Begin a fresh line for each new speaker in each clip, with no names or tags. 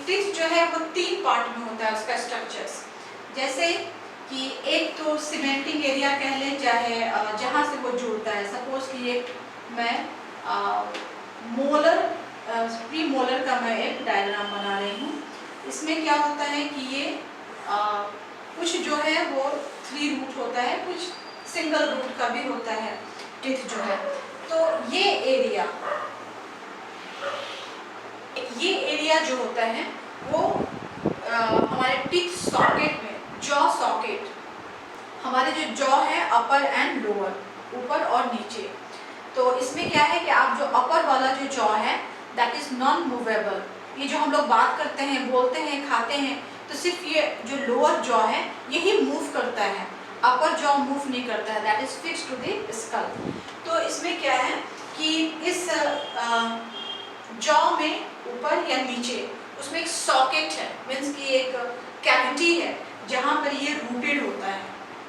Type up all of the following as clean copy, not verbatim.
Teeth जो है वो 3 पार्ट में होता है उसका स्ट्रक्चर्स। जैसे कि एक तो सीमेंटिंग एरिया कह लें, चाहे जहाँ से वो जुड़ता है। सपोज कि ये मैं मोलर प्री मोलर का मैं एक डायग्राम बना रही हूँ। इसमें क्या होता है कि ये कुछ जो है वो 3 रूट होता है, कुछ सिंगल रूट का भी होता है टीथ जो है। तो ये एरिया जो होता है वो हमारे टीथ सॉकेट में, जॉ सॉकेट, हमारे जो जॉ है अपर एंड लोअर, ऊपर और नीचे। तो इसमें क्या है कि आप जो अपर वाला जो जॉ है दैट इज नॉन मूवेबल। ये जो हम लोग बात करते हैं, बोलते हैं, खाते हैं, तो सिर्फ ये जो लोअर जॉ है यही मूव करता है, अपर जॉ मूव नहीं करता है, that is fix to the skull. तो इसमें क्या है कि इस जॉ में ऊपर या नीचे उसमें एक सॉकेट है, मीन्स की एक कैविटी है जहाँ पर ये रूटेड होता है।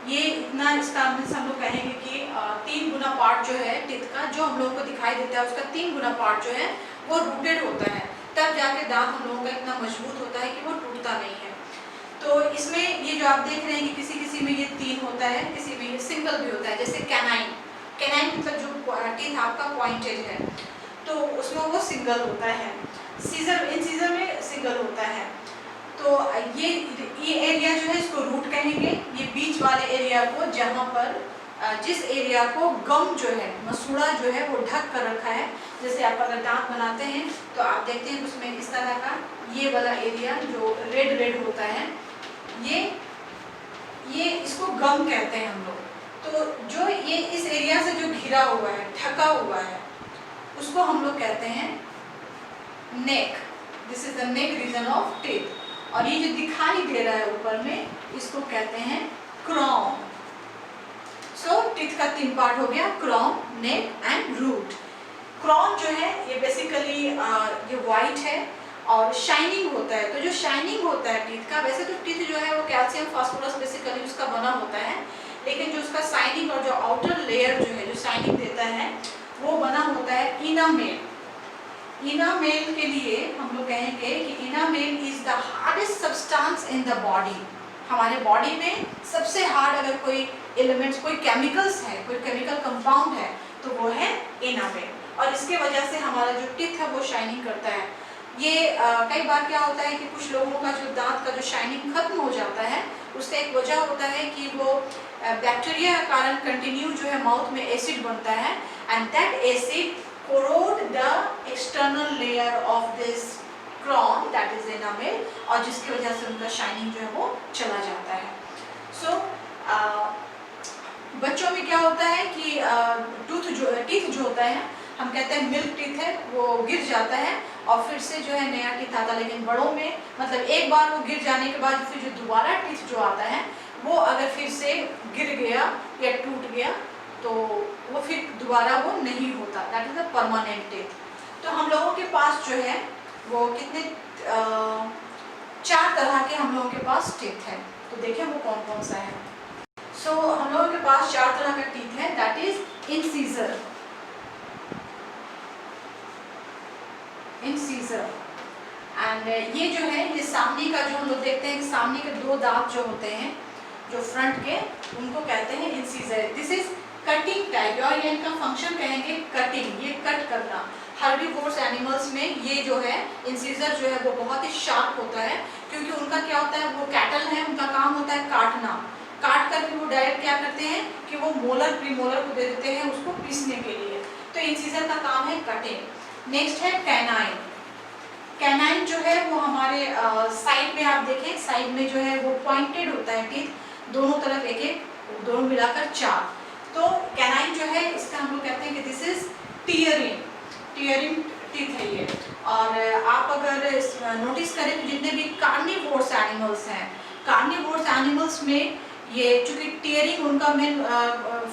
ये इतना इसका मीन्स हम लोग कहेंगे कि 3 गुना पार्ट जो है टीथ का, जो हम लोगों को दिखाई देता है उसका 3 गुना पार्ट जो है वो रूटेड होता है, तब जाके दांत हम लोगों का इतना मजबूत होता है कि वो टूटता नहीं है। तो इसमें ये जो आप देख रहे हैं कि किसी किसी में ये 3 होता है, किसी में ये सिंगल भी होता है। जैसे कैनाइन, कैनाइन मतलब जो टीथ आपका पॉइंटेड है तो उसमें वो सिंगल होता है। सीजर, इन सीजर में सिंगल होता है। तो ये एरिया जो है इसको रूट कहेंगे। ये बीच वाले एरिया को, जहाँ पर जिस एरिया को गम जो है, मसूड़ा जो है वो ढक कर रखा है। जैसे आप अगर दांत बनाते हैं तो आप देखते हैं उसमें इस तरह का ये वाला एरिया जो रेड रेड होता है, ये इसको गम कहते हैं हम लोग। तो जो ये इस एरिया से जो घिरा हुआ है, ढका हुआ है, उसको हम लोग कहते हैं neck. This is the neck region of teeth. और ये जो दिखाई दे रहा है ऊपर में, इसको कहते हैं क्राउन। सो टीथ का 3 पार्ट हो गया, crown, neck and root. Crown जो है ये बेसिकली ये वाइट है और शाइनिंग होता है। तो जो शाइनिंग होता है टीथ का, वैसे तो टीथ जो है वो कैल्शियम फास्फोरस बेसिकली उसका बना होता है, लेकिन जो उसका शाइनिंग और जो आउटर लेयर जो है जो शाइनिंग देता है वो बना होता है इनामेल। इनामेल के लिए हम लोग कहेंगे कि enamel is the hardest substance in the body. हमारे बॉडी में सबसे हार्ड अगर कोई एलिमेंट्स, कोई केमिकल्स है, कोई केमिकल कंपाउंड है तो वो है इनामेल। और इसके वजह से हमारा जो टीथ है वो शाइनिंग करता है। ये कई बार क्या होता है कि कुछ लोगों का जो दांत का जो शाइनिंग खत्म हो जाता है, उसका एक वजह होता है कि वो बैक्टीरिया के कारण कंटिन्यू जो है माउथ में एसिड बनता है, and that acid corrode the external layer of this crown, that is enamel, और जिसकी वजह से उनका शाइनिंग जो है वो चला जाता है। सो बच्चों में क्या होता है कि टीथ जो होता है, हम कहते हैं मिल्क टीथ है, वो गिर जाता है और फिर से जो है नया टीथ आता है। लेकिन बड़ों में मतलब एक बार वो गिर जाने के बाद फिर जो दोबारा टीथ जो आता है वो अगर फिर से गिर गया या टूट गया तो वो फिर दोबारा वो नहीं होता, that is a permanent teeth. तो हम लोगों के पास जो है वो कितने 4 तरह के हम लोगों के पास टीथ है। तो देखें वो कौन कौन सा है। सो हम लोगों के पास 4 तरह का टीथ है, दैट इज इंसीजर, एंड ये जो है ये सामने का जो हम लोग देखते हैं, सामने के 2 दांत जो होते हैं जो फ्रंट के, उनको कहते हैं incisor. This is cutting type, और ये इनका फंक्शन कहेंगे कटिंग, ये कट करना। हर्बीवोर्स एनिमल्स में ये जो है इंसीजर जो है वो बहुत ही शार्प होता है, क्योंकि उनका क्या होता है, वो कैटल है, उनका काम होता है काटना। काट कर वो डायरेक्ट क्या करते हैं कि वो मोलर प्रीमोलर को दे देते हैं उसको पीसने के लिए। तो इंसीजर का काम है कटिंग। नेक्स्ट है कैनाइन। कैनाइन जो है वो हमारे साइड में आप देखें, साइड में जो है वो पॉइंटेड होता है टीथ, दोनों तरफ एक एक, दोनों मिलाकर 4। तो कैनाइन जो है इसका हम लोग कहते हैं कि दिस इज टीयरिंग टीथ है ये। और आप अगर नोटिस करें तो जितने भी कार्निवोर्स एनिमल्स हैं, कार्निवोर्स एनिमल्स में ये चूंकि टीयरिंग उनका मेन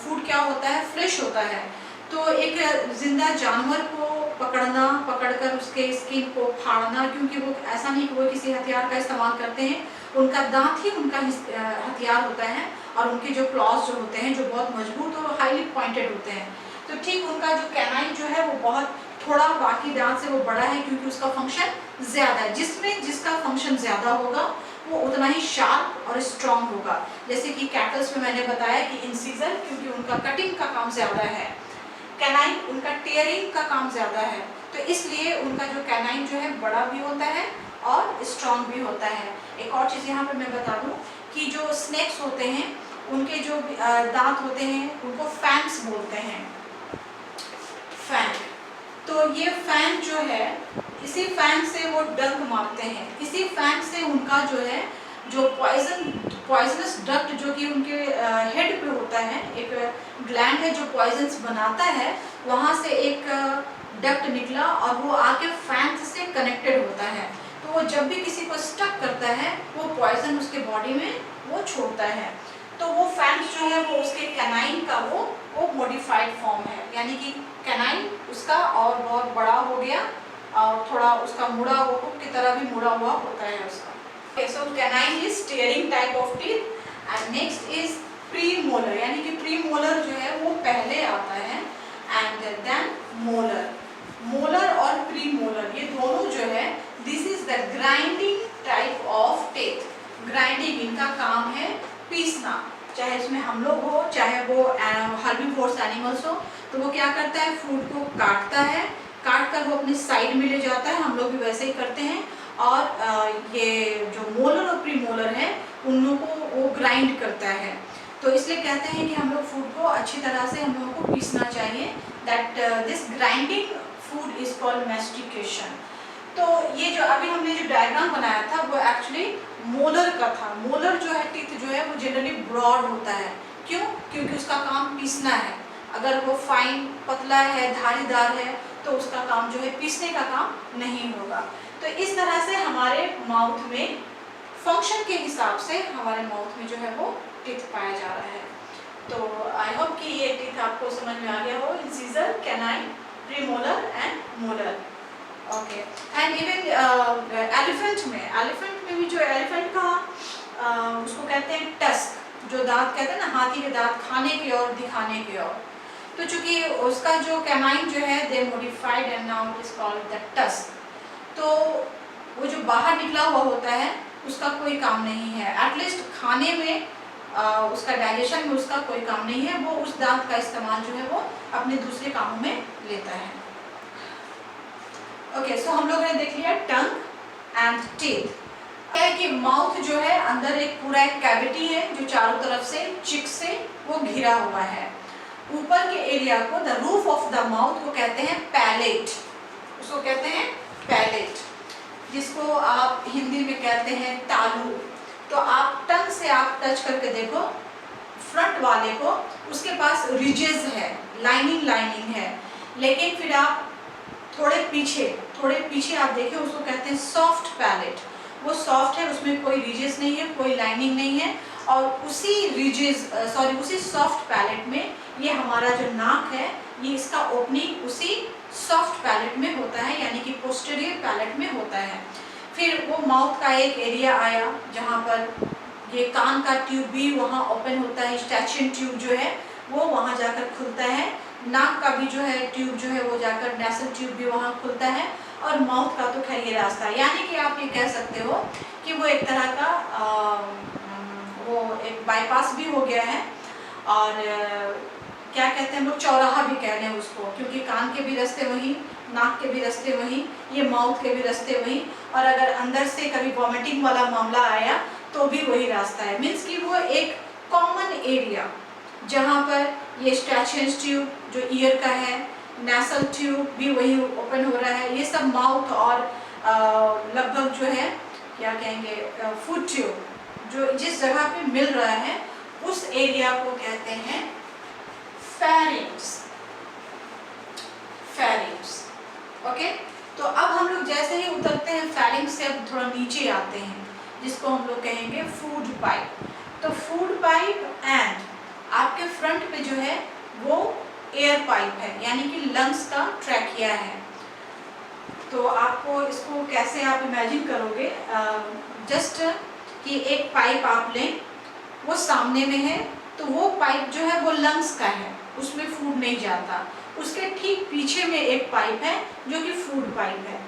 फूड क्या होता है, फ्लेश होता है। तो एक जिंदा जानवर को पकड़कर उसके स्किन को फाड़ना, क्योंकि वो ऐसा नहीं कि वो किसी हथियार का इस्तेमाल करते हैं, उनका दांत ही उनका हथियार होता है, और उनके जो क्लॉज जो होते हैं जो बहुत मजबूत और हाईली पॉइंटेड होते हैं। तो ठीक उनका जो कैनाइन जो है वो बहुत थोड़ा बाकी दांत से वो बड़ा है क्योंकि उसका फंक्शन ज्यादा है। जिसका फंक्शन ज्यादा होगा वो उतना ही शार्प और स्ट्रॉन्ग होगा। जैसे कि कैटल्स में मैंने बताया कि इंसीजर क्योंकि उनका कटिंग का काम ज्यादा है, कैनाइन उनका टेयरिंग का काम ज्यादा है, तो इसलिए उनका जो कैनाइन जो है बड़ा भी होता है और स्ट्रॉन्ग भी होता है। एक और चीज यहाँ पे मैं बता दूं कि जो स्नेक्स होते हैं उनके जो दांत होते हैं उनको फैंक्स बोलते हैं, फैंक। तो ये फैंक जो है, इसी फैंक से वो डंक मारते हैं, इसी फैंक से उनका जो है जो पॉइजनस डक्ट जो कि उनके हेड पे होता है, एक ग्लैंड है जो पॉइजन्स बनाता है, वहां से एक डक्ट निकला और वो आके फैंक से कनेक्टेड होता है। तो वो जब भी किसी को स्टक करता है वो पॉइजन उसके बॉडी में वो छोड़ता है। तो वो फैंक जो है वो उसके कैनाइन का वो मॉडिफाइड फॉर्म है, यानी कि कैनाइन उसका और बहुत बड़ा हो गया और थोड़ा उसका मुड़ा वो हुक की तरह भी मुड़ा हुआ होता है उसका। Okay, so canine is tearing type of teeth and next is premolar, यानी कि premolar जो है वो पहले आता है and then molar। molar और premolar ये दोनों जो है this is the grinding type of teeth। grinding इनका काम है पीसना, चाहे इसमें हम लोग हो चाहे वो हर्बीवोरस एनिमल्स हो, तो वो क्या करता है फूड को काटता है, काट कर वो अपने साइड में ले जाता है, हम लोग भी वैसे ही करते हैं। और ये जो मोलर और प्रीमोलर है उन लोगों को वो ग्राइंड करता है। तो इसलिए कहते हैं कि हम लोग फूड को अच्छी तरह से हम लोगों को पीसना चाहिए, that this grinding food is called mastication. तो ये जो अभी हमने जो डायग्राम बनाया था वो एक्चुअली मोलर का था। मोलर जो है टीथ जो है वो जनरली ब्रॉड होता है, क्यों? क्योंकि उसका काम पीसना है। अगर वो फाइन पतला है धारीदार है तो उसका काम जो है पीसने का काम नहीं होगा। तो इस तरह से हमारे माउथ में फंक्शन के हिसाब से हमारे माउथ में जो है वो टीथ पाया जा रहा है। तो आई होप कि ये टीथ आपको समझ में आ गया हो, incisor, canine, premolar and molar. Okay, and even elephant में भी जो एलिफेंट का उसको कहते हैं टस्क, जो दांत कहते हैं ना हाथी के दांत, खाने की और दिखाने की और। तो चूंकि उसका जो कैनाइन जो है they modified and now it is called the tusk. तो वो जो बाहर निकला हुआ होता है उसका कोई काम नहीं है, एटलीस्ट खाने में उसका डाइजेशन में उसका कोई काम नहीं है, वो उस दांत का इस्तेमाल जो है वो अपने दूसरे कामों में लेता है। ओके, सो हम लोगों ने देख लिया टंग एंड टीथ। है कि माउथ जो है अंदर एक पूरा एक कैविटी है जो चारों तरफ से चिक से वो घिरा हुआ है। ऊपर के एरिया को, the roof of the mouth को कहते हैं पैलेट, उसको कहते हैं पैलेट, जिसको आप हिंदी में कहते हैं तालू। तो आप टंग से आप टच करके देखो फ्रंट वाले को, उसके पास रिजेस है, लाइनिंग है, लेकिन फिर आप थोड़े पीछे आप देखिए उसको कहते हैं सॉफ्ट पैलेट। वो सॉफ्ट है, उसमें कोई रिजेस नहीं है, कोई लाइनिंग नहीं है, और उसी सॉफ्ट पैलेट में ये हमारा जो नाक है ये इसका ओपनिंग उसी सॉफ्ट पैलेट में होता है, यानी कि पोस्टीरियर पैलेट में होता है। फिर वो माउथ का एक एरिया आया जहाँ पर ये कान का ट्यूब भी वहाँ ओपन होता है, स्टैचियन ट्यूब जो है वो वहाँ जाकर खुलता है, नाक का भी जो है ट्यूब जो है वो जाकर नेसल ट्यूब भी वहाँ खुलता है, और माउथ का तो खैर ये रास्ता है। यानी कि आप ये कह सकते हो कि वो एक तरह का वो एक बाईपास भी हो गया है, और क्या कहते हैं लोग चौराहा भी कह रहे हैं उसको, क्योंकि कान के भी रास्ते वही, नाक के भी रास्ते वही, ये माउथ के भी रास्ते वही, और अगर अंदर से कभी वॉमिटिंग वाला मामला आया तो भी वही रास्ता है। मीन्स कि वो एक कॉमन एरिया जहाँ पर ये स्टैचियन ट्यूब जो ईयर का है, नेसल ट्यूब भी वही ओपन हो रहा है, ये सब माउथ और लगभग जो है क्या कहेंगे फूड ट्यूब जो जिस जगह पे मिल रहा है उस एरिया को कहते हैं फेरिंग्स। ओके, तो अब हम लोग जैसे ही उतरते हैं फेरिंग्स से अब थोड़ा नीचे आते हैं, जिसको हम लोग कहेंगे फूड पाइप। तो फूड पाइप एंड आपके फ्रंट पे जो है वो एयर पाइप है, यानी कि लंग्स का ट्रैकिया है। तो आपको इसको कैसे आप इमेजिन करोगे, जस्ट कि एक पाइप आप लें, वो सामने में है, तो वो पाइप जो है वो लंग्स का है, उसमें फूड नहीं जाता। उसके ठीक पीछे में एक पाइप है जो कि फूड पाइप है,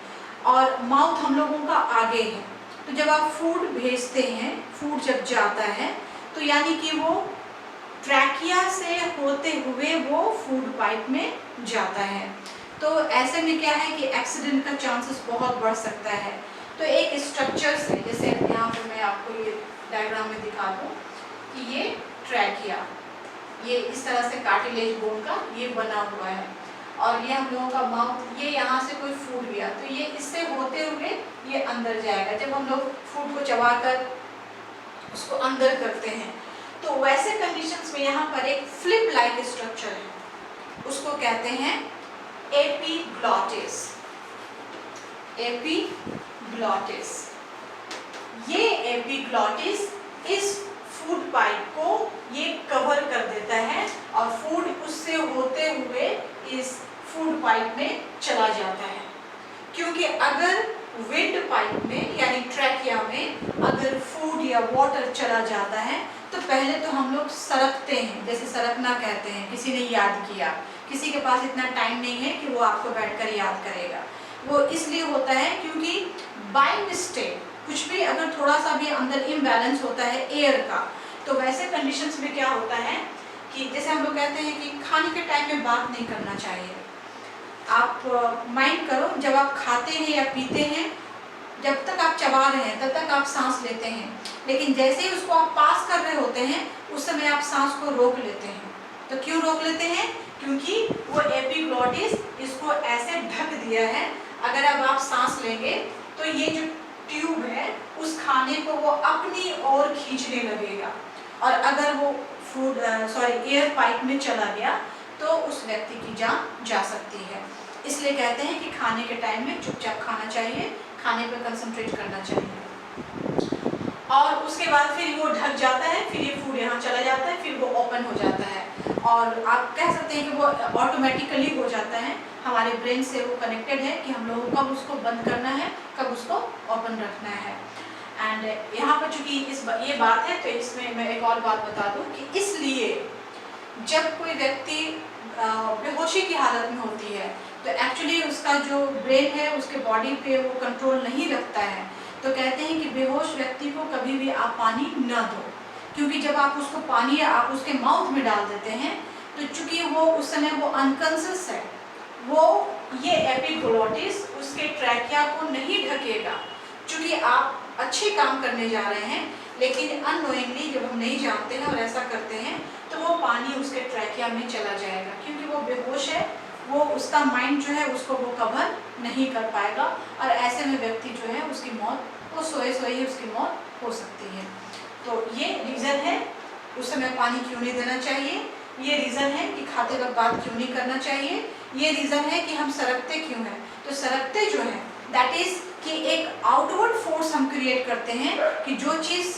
और माउथ हम लोगों का आगे है। तो जब आप फूड भेजते हैं, फूड जब जाता है तो यानी कि वो ट्रैकिया से होते हुए वो फूड पाइप में जाता है। तो ऐसे में क्या है कि एक्सीडेंट का चांसेस बहुत बढ़ सकता है। तो एक स्ट्रक्चर से, जैसे यहाँ पे मैं आपको ये डायग्राम में दिखा दूँ कि ये ट्रैकिया, ये इस तरह से कार्टिलेज बोन का ये बना हुआ है, और ये हम लोगों का माउथ, ये यहाँ से कोई फूड गया तो ये इससे होते हुए ये अंदर जाएगा। जब हम लोग फूड को चबाकर उसको अंदर करते हैं तो वैसे कंडीशंस में यहाँ पर एक फ्लिप लाइक स्ट्रक्चर है, उसको कहते हैं एपिग्लॉटिस। एपिग्लॉटिस, ये एपिग्लॉटिस इस फूड पाइप को ये कवर कर देता है और फूड उससे होते हुए इस फूड पाइप में चला जाता है। क्योंकि अगर विंड पाइप में यानी ट्रैकिया में अगर फूड या वाटर चला जाता है तो पहले तो हम लोग सरकते हैं, जैसे सरकना कहते हैं, किसी ने याद किया, किसी के पास इतना टाइम नहीं है कि वो आपको बैठकर याद करेगा। वो इसलिए होता है क्योंकि बाय मिस्टेक कुछ भी अगर थोड़ा सा भी अंदर इम्बैलेंस होता है एयर का, तो वैसे कंडीशंस में क्या होता है कि जैसे हम लोग कहते हैं कि खाने के टाइम में बात नहीं करना चाहिए। आप माइंड करो, जब आप खाते हैं या पीते हैं, जब तक आप चबा रहे हैं तब तक आप सांस लेते हैं, लेकिन जैसे ही उसको आप पास कर रहे होते हैं उस समय आप सांस को रोक लेते हैं। तो क्यों रोक लेते हैं? क्योंकि वो एपिग्लॉटिस इसको ऐसे ढक दिया है, अगर अब आप सांस लेंगे तो ये जो ट्यूब है उस खाने को वो अपनी ओर खींचने लगेगा, और अगर वो फूड एयर पाइप में चला गया तो उस व्यक्ति की जान जा सकती है। इसलिए कहते हैं कि खाने के टाइम में चुपचाप खाना चाहिए, खाने पर कंसंट्रेट करना चाहिए। और उसके बाद फिर वो ढक जाता है, फिर ये फूड यहाँ चला जाता है, फिर वो ओपन हो जाता है, और आप कह सकते हैं कि वो ऑटोमेटिकली हो जाता है, हमारे ब्रेन से वो कनेक्टेड है कि हम लोगों को कब उसको बंद करना है, कब उसको ओपन रखना है। एंड यहाँ पर चूंकि ये बात है तो इसमें मैं एक और बात बता दूँ कि इसलिए जब कोई व्यक्ति बेहोशी की हालत में होती है तो एक्चुअली उसका जो ब्रेन है उसके बॉडी पे वो कंट्रोल नहीं रखता है। तो कहते हैं कि बेहोश व्यक्ति को कभी भी आप पानी न दो, क्योंकि जब आप उसको पानी आप उसके माउथ में डाल देते हैं तो चूंकि वो उस समय वो अनकॉन्शियस है, वो ये एपिग्लॉटिस उसके ट्रैकिया को नहीं ढकेगा। चूंकि आप अच्छे काम करने जा रहे हैं लेकिन अननोइंगली जब हम नहीं जानते हैं और ऐसा करते हैं तो वो पानी उसके ट्रैकिया में चला जाएगा, क्योंकि वो बेहोश है, वो उसका माइंड जो है उसको वो कवर नहीं कर पाएगा, और ऐसे में व्यक्ति जो है उसकी मौत, वो सोए सोए ही उसकी मौत हो सकती है। तो ये रीज़न है उस समय पानी क्यों नहीं देना चाहिए, ये रीज़न है कि खाते वक्त बात क्यों नहीं करना चाहिए, ये रीज़न है कि हम सरकते क्यों हैं। तो सरकते जो है दैट इज़ कि एक आउटवर्ड फोर्स हम क्रिएट करते हैं कि जो चीज़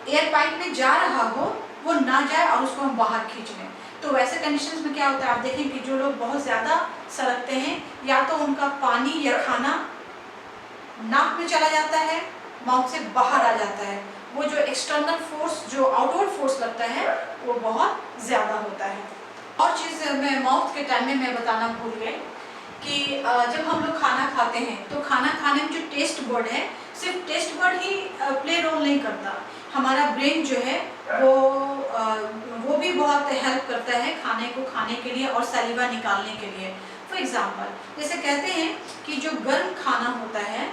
एयर पाइप में जा रहा हो वो ना जाए और उसको हम बाहर खींच लें। तो वैसे कंडीशंस में क्या होता है, आप देखें कि जो लोग बहुत ज़्यादा सरकते हैं या तो उनका पानी या खाना नाक में चला जाता है, माउथ से बाहर आ जाता है, वो जो एक्सटर्नल फोर्स, जो आउटवर्ड फोर्स लगता है वो बहुत ज़्यादा होता है। और चीज़ मैं माउथ के टाइम में मैं बताना भूल गई कि जब हम लोग खाना खाते हैं तो खाना खाने में जो टेस्ट बर्ड है, सिर्फ टेस्ट बर्ड ही प्ले रोल नहीं करता, हमारा ब्रेन जो है वो भी बहुत हेल्प करता है खाने को खाने के लिए और सलीवा निकालने के लिए। फॉर एग्जांपल जैसे कहते हैं कि जो गर्म खाना होता है,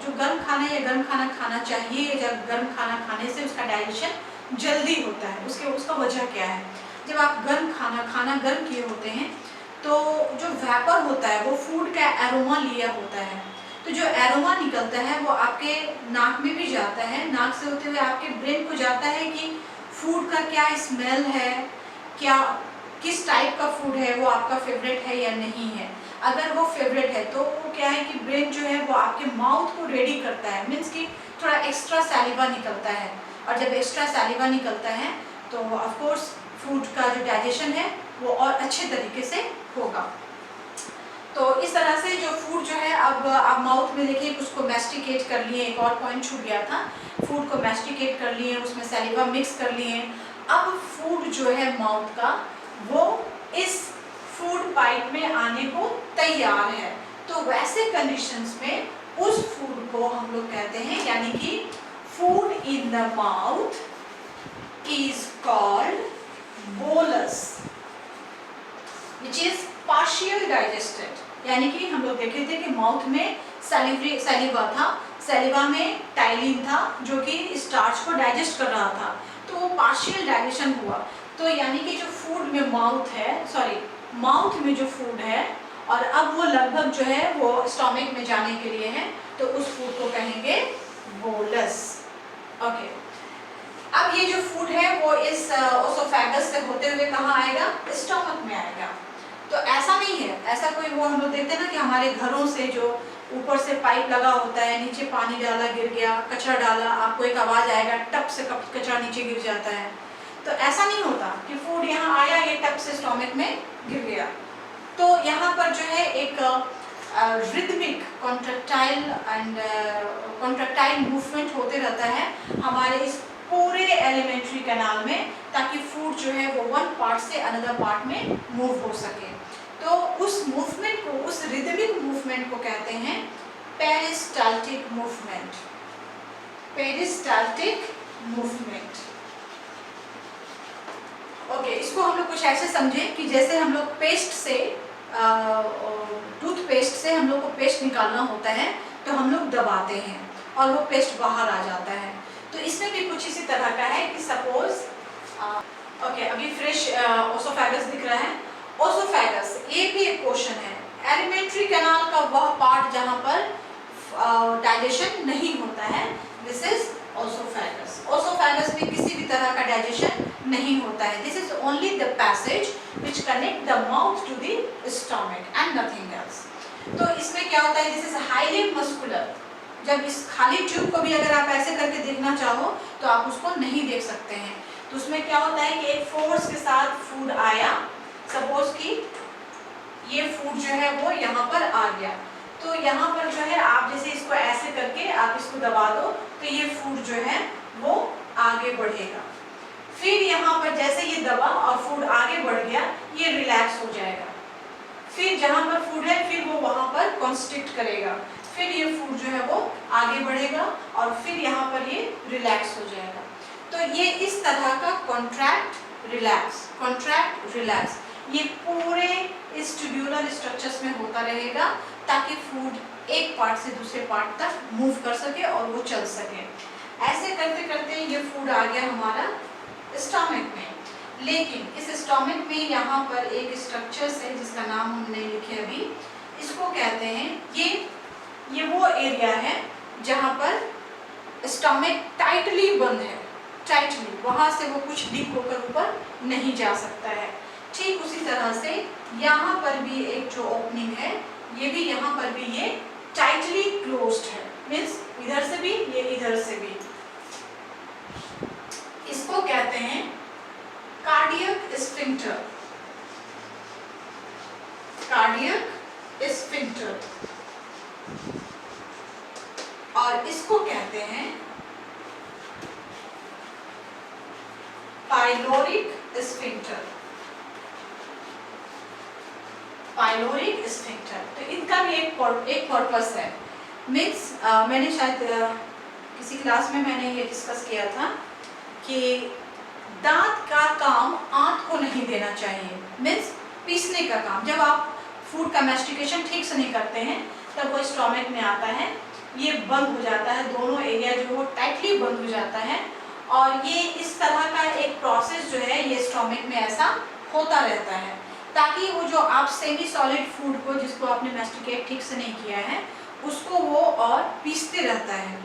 जो गर्म खाना या गर्म खाना खाना चाहिए, जब गर्म खाना खाने से उसका डाइजेशन जल्दी होता है, उसका वजह क्या है? जब आप गर्म खाना गर्म किए होते हैं तो जो वेपर होता है वो फूड का एरोमा लिया होता है, तो जो एरोमा निकलता है वो आपके नाक में भी जाता है, नाक से होते हुए आपके ब्रेन को जाता है कि फूड का क्या स्मेल है, क्या किस टाइप का फूड है, वो आपका फेवरेट है या नहीं है। अगर वो फेवरेट है तो वो क्या है कि ब्रेन जो है वो आपके माउथ को रेडी करता है, मीन्स कि थोड़ा एक्स्ट्रा सैलिवा निकलता है, और जब एक्स्ट्रा सैलिवा निकलता है तो ऑफ कोर्स फूड का जो डाइजेशन है वो और अच्छे तरीके से होगा। तो इस तरह से जो फूड जो है, अब आप माउथ में देखिए उसको मैस्टिकेट कर लिए, एक और पॉइंट छूट गया था, फूड को मैस्टिकेट कर लिए, उसमें सैलिवा मिक्स कर लिए, अब फूड जो है माउथ का वो इस फूड पाइप में आने को तैयार है, तो वैसे कंडीशंस में उस फूड को हम लोग कहते हैं, यानी कि food in the mouth is called bolus which is partial digested. यानी कि हम लोग देखे थे कि माउथ में सैलिवा था, सैलिवा में टाइलिन था जो कि स्टार्च को डाइजेस्ट कर रहा था, तो वो पार्शियल डाइजेशन हुआ। तो यानी कि जो फूड में माउथ में जो फूड है और अब वो लगभग जो है वो स्टोमक में जाने के लिए है, तो उस फूड को कहेंगे बोलस। ओके, अब ये जो फूड है वो इस ओसोफेगस से होते हुए कहाँ आएगा? स्टोमक में आएगा। तो ऐसा नहीं है, ऐसा कोई वो हम लोग देखते हैं ना कि हमारे घरों से जो ऊपर से पाइप लगा होता है, नीचे पानी डाला गिर गया, कचरा डाला, आपको एक आवाज आएगा टप से कचरा नीचे गिर जाता है। तो ऐसा नहीं होता कि फूड यहाँ आया, ये टप से स्टोमक में गिर गया। तो यहाँ पर जो है एक रिदमिक कॉन्ट्रैक्टाइल मूवमेंट होते रहता है हमारे इस पूरे एलिमेंट्री कैनाल में, ताकि फूड जो है वो वन पार्ट से अनदर पार्ट में मूव हो सके। तो उस मूवमेंट को, उस रिदमिक मूवमेंट को कहते हैं peristaltic movement. Peristaltic movement. Okay, इसको हम लोग कुछ ऐसे समझें कि जैसे हम लोग पेस्ट से टूथपेस्ट से हम लोग को पेस्ट निकालना होता है, तो हम लोग दबाते हैं और वो पेस्ट बाहर आ जाता है। तो इसमें भी कुछ इसी तरह का है कि सपोज ओके, अभी फ्रेश ओसोफेगस दिख रहा है। ओसोफेगस ये भी एक क्वेश्चन है, एलिमेंट्री कैनाल का वह पार्ट जहाँ पर डाइजेशन नहीं होता है, दिस इज ओसोफेगस। ओसोफेगस में किसी भी तरह का डाइजेशन नहीं होता है, this is only the passage which connect the mouth to the stomach and nothing else. तो इसमें क्या होता है, दिस इज हाईली मस्कुलर। जब इस खाली ट्यूब को भी अगर आप ऐसे करके देखना चाहो तो आप उसको नहीं देख सकते हैं। तो उसमें क्या होता है कि एक फोर्स के साथ फूड आया, सपोज कि ये फूड जो है वो यहाँ पर आ गया, तो यहाँ पर जो है आप जैसे इसको ऐसे करके आप इसको दबा दो तो ये फूड जो है वो आगे बढ़ेगा। फिर यहाँ पर जैसे ये दबा और फूड आगे बढ़ गया, ये रिलैक्स हो जाएगा। फिर जहाँ पर फूड है फिर वो वहाँ पर कॉन्स्ट्रिक्ट करेगा, फिर ये फूड जो है वो आगे बढ़ेगा और फिर यहाँ पर ये रिलैक्स हो जाएगा। तो ये इस तरह का कॉन्ट्रैक्ट रिलैक्स ये पूरे इस ट्यूब्यूलर स्ट्रक्चर्स में होता रहेगा, ताकि फूड एक पार्ट से दूसरे पार्ट तक मूव कर सके और वो चल सके। ऐसे करते करते ये फूड आ गया हमारा स्टोमक में, लेकिन इस स्टोमक में यहाँ पर एक स्ट्रक्चर्स है जिसका नाम हमने लिखे अभी, इसको कहते हैं ये वो एरिया है जहाँ पर स्टोमक टाइटली बंद है, टाइटली, वहाँ से वो कुछ लीक होकर ऊपर नहीं जा सकता है। ठीक उसी तरह से यहाँ पर भी एक जो ओपनिंग है, ये भी यहाँ पर भी ये टाइटली क्लोज्ड है, मीन्स इधर से भी ये इधर से भी। इसको कहते हैं कार्डियक स्फिंक्टर। कार्डियक स्फिंक्टर, और इसको कहते हैं पाइलोरिक स्फिंक्टर। पाइलोरिक स्फिंक्टर, तो इनका भी एक पर्पस है। मीन्स मैंने शायद किसी क्लास में मैंने ये डिस्कस किया था कि दांत का काम आंत को नहीं देना चाहिए, मीन्स पीसने का काम। जब आप फूड का मैस्टिकेशन ठीक से नहीं करते हैं तब वो स्टोमक में आता है, ये बंद हो जाता है, दोनों एरिया जो वो टाइटली बंद हो जाता है, और ये इस तरह का एक प्रोसेस जो है ये स्टोमक में ऐसा होता रहता है, ताकि वो जो आप सेमी सॉलिड फूड को जिसको आपने मैस्टिकेट ठीक से नहीं किया है उसको वो और पीसते रहता है।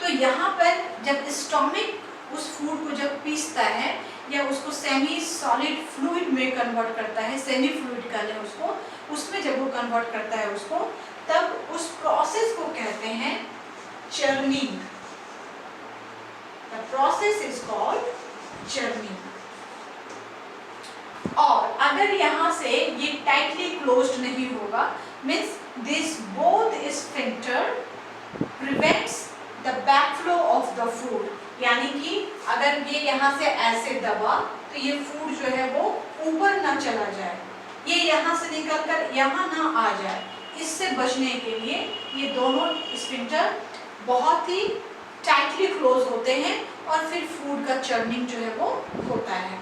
तो यहाँ पर जब स्टोमक उस फूड को जब पीसता है या उसको सेमी सॉलिड फ्लूइड में कन्वर्ट करता है, सेमी फ्लूइड का है उसको, उसमें जब वो कन्वर्ट करता है उसको, तब उस प्रोसेस को कहते हैं churning. The process is called churning. और अगर यहाँ से ये टाइटली क्लोज्ड नहीं होगा, means this both sphincter prevents the backflow of the food. यानी कि अगर ये यहाँ से ऐसे दबा तो ये फूड जो है वो ऊपर ना चला जाए, ये यहाँ से निकलकर यहाँ ना आ जाए। इससे बचने के लिए ये दोनों स्फिंक्टर बहुत ही टाइटली क्लोज होते हैं और फिर फूड का चर्निंग जो है वो होता है।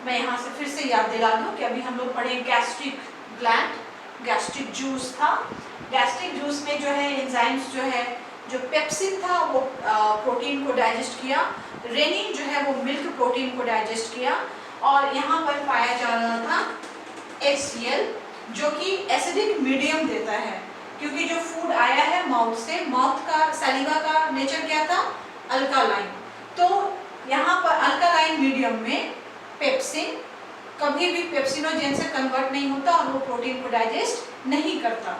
मैं यहाँ से फिर से याद दिला दूँ कि अभी हम लोग पढ़े गैस्ट्रिक ग्लैंड, गैस्ट्रिक जूस था। गैस्ट्रिक जूस में जो है एंजाइम्स जो है, जो पेप्सिन था वो प्रोटीन को डाइजेस्ट किया, रेनिन जो है वो मिल्क प्रोटीन को डाइजेस्ट किया, और यहाँ पर पाया जा रहा था HCl जो कि एसिडिक मीडियम देता है, क्योंकि जो फूड आया है माउथ से, माउथ का सैलिवा का नेचर क्या था, अल्कालाइन। तो यहाँ पर अल्कालाइन मीडियम में पेप्सिन कभी भी पेप्सिनोजेन से कन्वर्ट नहीं होता और वो प्रोटीन को डाइजेस्ट नहीं करता।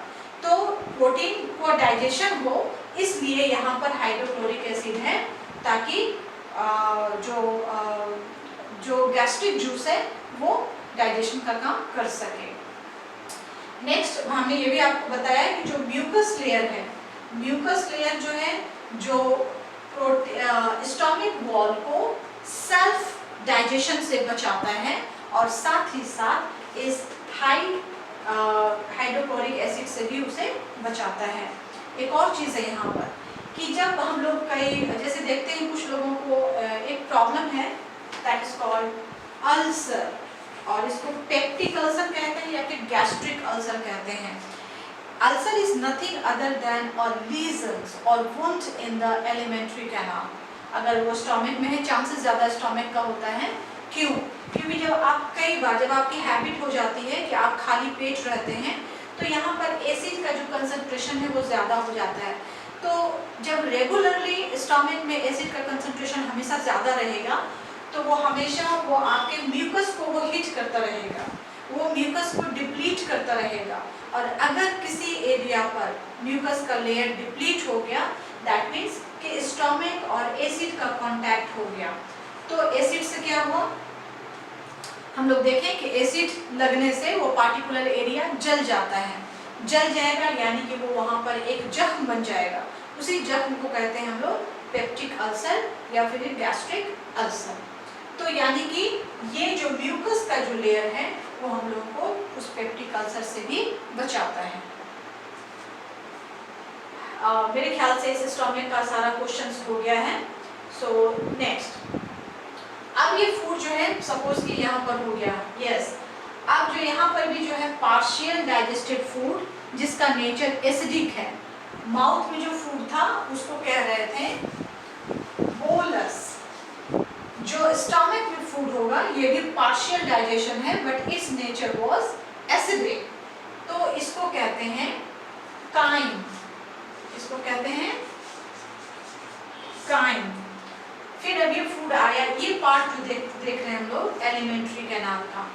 तो प्रोटीन को डाइजेशन हो इसलिए यहाँ पर हाइड्रोक्लोरिक एसिड है, ताकि जो गैस्ट्रिक जूस है वो डाइजेशन का काम कर सके। नेक्स्ट हमने ये भी आपको बताया कि जो म्यूकस लेयर है, म्यूकस लेयर जो है जो स्टोमक वॉल को सेल्फ डाइजेशन से बचाता है और साथ ही साथ इस हाइड्रोक्लोरिक एसिड से भी उसे बचाता है। एक और चीज़ है यहाँ पर कि जब हम लोग कई जैसे देखते हैं कुछ लोगों को एक प्रॉब्लम है दैट इज कॉल्ड अल्सर, और इसको पेप्टिक अल्सर कहते हैं या फिर गैस्ट्रिक अल्सर कहते हैं। Ulcer is nothing other than a lesions और wound in the alimentary canal. अगर वो स्टोमक में है, चांसेस ज़्यादा स्टोमक का होता है। क्यों? क्योंकि जब आप कई बार जब आपकी हैबिट हो जाती है कि आप खाली पेट रहते हैं तो यहाँ पर एसिड का जो कंसंट्रेशन है वो ज़्यादा हो जाता है। तो जब रेगुलरली स्टोमक में एसिड का कंसंट्रेशन हमेशा ज़्यादा रहेगा तो वो हमेशा वो आपके म्यूकस को वो हिट करता रहेगा, वो म्यूकस को डिप्लीट करता रहेगा। और अगर किसी एरिया पर म्यूकस का लेयर डिप्लीट हो गया दैट मीन्स कि स्टोमक और एसिड का कांटेक्ट हो गया। तो एसिड से क्या हुआ, हम लोग देखें कि एसिड लगने से वो पार्टिकुलर एरिया जल जाता है, जल जाएगा यानी कि वो वहाँ पर एक जख्म बन जाएगा। उसी जख्म को कहते हैं हम लोग पेप्टिक अल्सर या फिर गैस्ट्रिक अल्सर। तो यानी कि ये जो म्यूकस का जो लेयर है वो हम लोग को उस पेप्टिक अल्सर से भी बचाता है। मेरे ख्याल से इस स्टोमक का सारा क्वेश्चंस हो गया है। सो नेक्स्ट, अब ये फूड जो है सपोज कि यहाँ पर हो गया, यस, अब जो यहाँ पर भी जो है पार्शियल डाइजेस्टेड फूड जिसका नेचर एसिडिक है, माउथ में जो फूड था उसको कह रहे थे बोलस। जो स्टमक में फूड होगा ये भी पार्शियल डाइजेशन है but it's nature was acidic, तो इसको कहते हैं काइम, इसको कहते हैं काइम। फिर अब ये फूड आया, ये पार्ट जो देख रहे हैं हम लोग एलिमेंट्री कैनाल का,